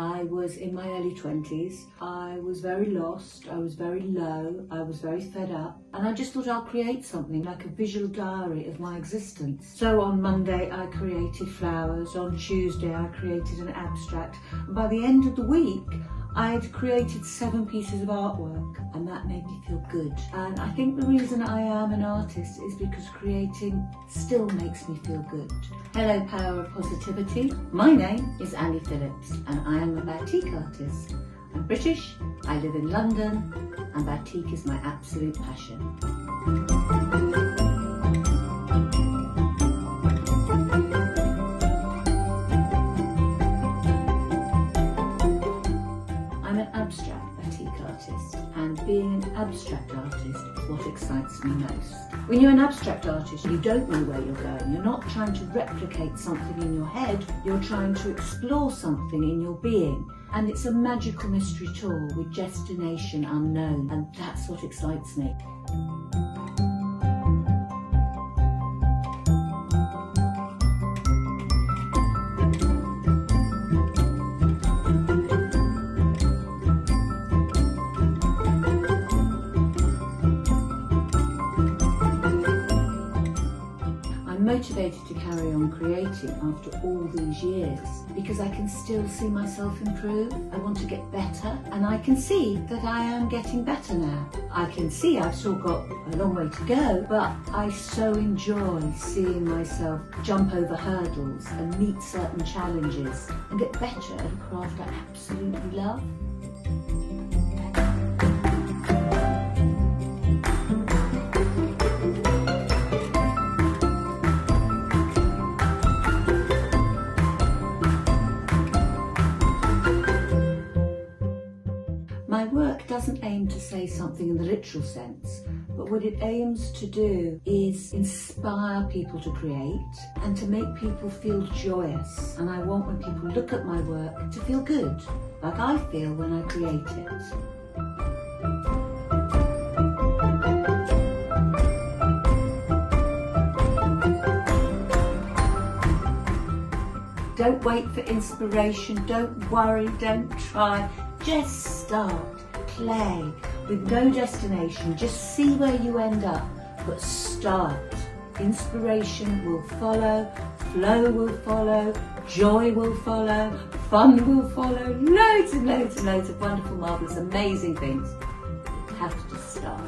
I was in my early 20s. I was very lost, I was very low, I was very fed up, and I just thought I'll create something like a visual diary of my existence. So on Monday I created flowers, on Tuesday I created an abstract, and by the end of the week I had created 7 pieces of artwork, and that made me feel good. And I think the reason I am an artist is because creating still makes me feel good. Hello, power of positivity. My name is Annie Phillips and I am a batik artist. I'm British, I live in London, and batik is my absolute passion. Abstract batik artist, and being an abstract artist is what excites me most. When you're an abstract artist, you don't know where you're going. You're not trying to replicate something in your head, you're trying to explore something in your being. And it's a magical mystery tour with destination unknown, and that's what excites me. I'm motivated to carry on creating after all these years because I can still see myself improve. I want to get better, and I can see that I am getting better now. I can see I've still got a long way to go, but I so enjoy seeing myself jump over hurdles and meet certain challenges and get better at a craft I absolutely love. My work doesn't aim to say something in the literal sense, but what it aims to do is inspire people to create and to make people feel joyous. And I want when people look at my work to feel good, like I feel when I create it. Don't wait for inspiration, don't worry, don't try. Just start, play, with no destination. Just see where you end up, but start. Inspiration will follow, flow will follow, joy will follow, fun will follow, loads and loads and loads of wonderful, marvellous, amazing things. You have to start.